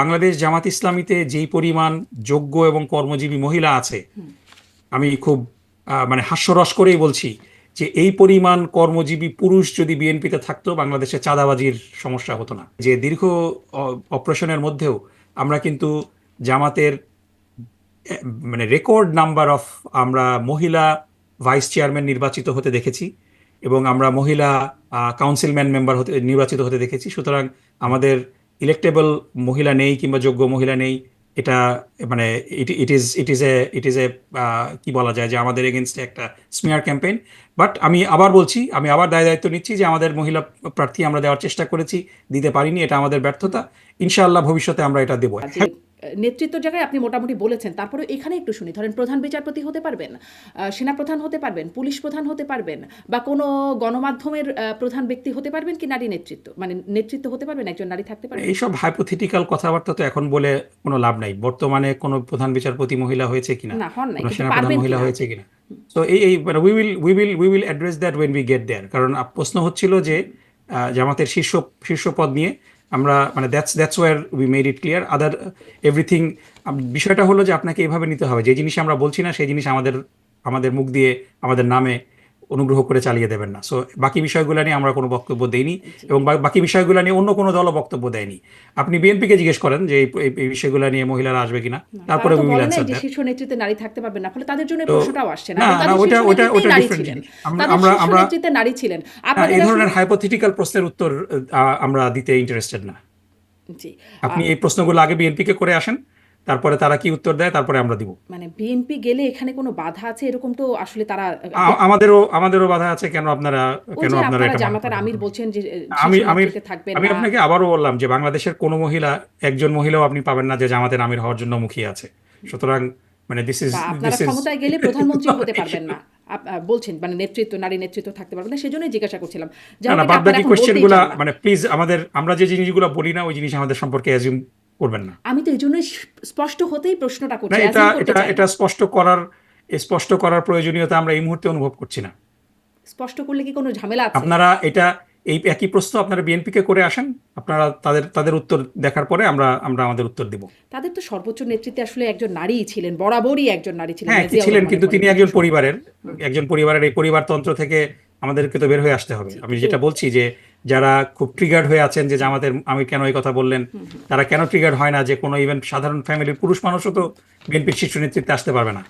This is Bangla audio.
বাংলাদেশ জামাত ইসলামীতে যেই পরিমাণ যোগ্য এবং কর্মজীবী মহিলা আছে, আমি খুব মানে হাস্যরস করেই বলছি যে এই পরিমাণ কর্মজীবী পুরুষ যদি বিএনপিতে থাকতো, বাংলাদেশে চাঁদাবাজির সমস্যা হতো না। যে দীর্ঘ অপারেশনের মধ্যেও আমরা কিন্তু জামাতের মানে রেকর্ড নাম্বার অফ আমরা মহিলা ভাইস চেয়ারম্যান নির্বাচিত হতে দেখেছি এবং আমরা মহিলা কাউন্সিলম্যান মেম্বার হতে নির্বাচিত হতে দেখেছি। সুতরাং আমাদের ইলেক্টেবল মহিলা নেই কিংবা যোগ্য মহিলা নেই, এটা মানে ইট ইজ এ কি বলা যায় যে আমাদের এগেনস্টে একটা স্মিয়ার ক্যাম্পেইন। বাট আমি আবার বলছি, আমি আবার দায়িত্ব নিচ্ছি যে আমাদের মহিলা প্রার্থী আমরা দেওয়ার চেষ্টা করেছি, দিতে পারিনি, এটা আমাদের ব্যর্থতা। ইনশাআল্লাহ ভবিষ্যতে আমরা এটা দেবো। যে নেতৃত্ব জায়গায় আপনি মোটামুটি বলেছেন, তারপরে এখানে একটু শুনি। ধরেন প্রধান বিচারপতি হতে পারবেন, সেনাপ্রধান হতে পারবেন, পুলিশ প্রধান হতে পারবেন, বা কোনো গণমাধ্যমের প্রধান ব্যক্তি হতে পারবেন কি নারী নেতৃত্ব, মানে নেতৃত্ব হতে পারবেন, একজন নারী থাকতে পারবেন? এইসব হাইপোথেটিক্যাল কথাবার্তা তো এখন বলে কোনো লাভ নাই। বর্তমানে কোনো প্রধান বিচারপতি মহিলা হয়েছে কিনা, না, হন নাই, কোনো কিন্তু সেনাপ্রধান পারবেন মহিলা কিনা? হয়েছে কিনা, তো এই মানে we will address that when we get there. কারণ প্রশ্ন হচ্ছিল যে জামাতের শীর্ষ পদ নিয়ে আমরা মানে that's where we made it clear. Other everything, বিষয়টা হলো যে আপনাকে এভাবে নিতে হবে, যে জিনিস আমরা বলছি না সেই জিনিস আমাদের আমাদের মুখ দিয়ে আমাদের নামে অনুগ্রহ করে চালিয়ে দেবেন না। সো বাকি বিষয়গুলো নিয়ে আমরা কোনো বক্তব্য দেইনি জি। এবং বাকি বিষয়গুলো নিয়ে অন্য কোনো দলও বক্তব্য দেয়নি। আপনি বিএনপিকে জিজ্ঞেস করেন যে এই বিষয়গুলো নিয়ে মহিলারা আসবে কিনা, না, তারপরে তারা তো উই উইল বলে নাই অ্যানসার যে দ্যাট। শীর্ষ নেতৃত্বে নারী থাকতে পারবে না, ফলে তাদের জন্য এই তো প্রশ্নটাও আসছে না। না এবং না, তাদের ওটা শীর্ষ ওটা নেতৃত্বেই ওটা নারী ডিফারেন্ট ছিলেন, জিনিস। আমরা তাদের আমরা শীর্ষ আমরা নেতৃত্বে নারী ছিলেন। আপনাদের এই আসলে ধরনের হাইপোথেটিক্যাল প্রশ্নের উত্তর আমরা দিতে ইন্টারেস্টেড না। জি। আপনি এই প্রশ্নগুলো আগে বিএনপিকে করে আসেন, তারপরে তারা কি উত্তর দেয় তারপরে আমরা দিব। মানে বিএনপি গেলে এখানে কোনো বাধা আছে এরকম তো আসলে তারা আমাদেরও বাধা আছে। ওই কেন যে আপনারা আপনারা এটা মনে জামাতার করেন? আমির বলছেন যে আমি শীর্ষ আমি নেতৃত্বে থাকবেন আমি না। আপনাকে আবারও বললাম যে বাংলাদেশের কোনো মহিলা, একজন মহিলাও আপনি পাবেন না যে জামাতের আমির হওয়ার জন্য মুখিয়ে আছে। সুতরাং মানে দিস ইজ বা আপনারা দিস ইজ ক্ষমতায় গেলে প্রধানমন্ত্রী হতে পারবেন না, বলছেন মানে নেতৃত্ব, নারী নেতৃত্ব থাকতে পারবেন না, সেজন্যই জিজ্ঞাসা করছিলাম। না যাই না, হোক, বাদ আপনারা বাকি এখন কোয়েশ্চেন বলতেই গুলা চান না। মানে প্লিজ আমরা যে জিনিসগুলো বলি না ওই জিনিস আমাদের সম্পর্কে অ্যাজিউম করবেন না। আমি তো এই জন্যই স্পষ্ট হতেই প্রশ্নটা না, করছি, এটা অ্যাজিউম করতে এটা চাই এটা না। স্পষ্ট করার প্রয়োজনীয়তা আমরা এই মুহূর্তে অনুভব করছি না। স্পষ্ট করলে কি কোনো ঝামেলা আছে? আপনারা এই একই প্রশ্ন আপনারা বিএনপিকে করে আসেন, আপনারা তাদের উত্তর দেখার পরে আমরা আমাদের উত্তর দিব। তাদের তো সর্বোচ্চ নেতৃত্বে আসলে একজন নারীই ছিলেন, বরাবরই একজন নারী ছিলেন, হ্যাঁ, মানে কি জিয়াউর ছিলেন, রহমানের কিন্তু পরে তিনি প্রথম একজন সময়। পরিবারের এই পরিবারতন্ত্র থেকে আমাদেরকে তো বের হয়ে আসতে হবে। জি, আমি কিন্তু যেটা বলছি যে যারা খুব ট্রিগার্ড হয়ে আছেন যে জামাতের আমি কেন এই কথা বললেন, তারা কেন ট্রিগার্ড হয় না যে কোনো ইভেন সাধারণ ফ্যামিলির পুরুষ মানুষও তো বিএনপির শীর্ষ নেতৃত্বে আসতে পারবে না।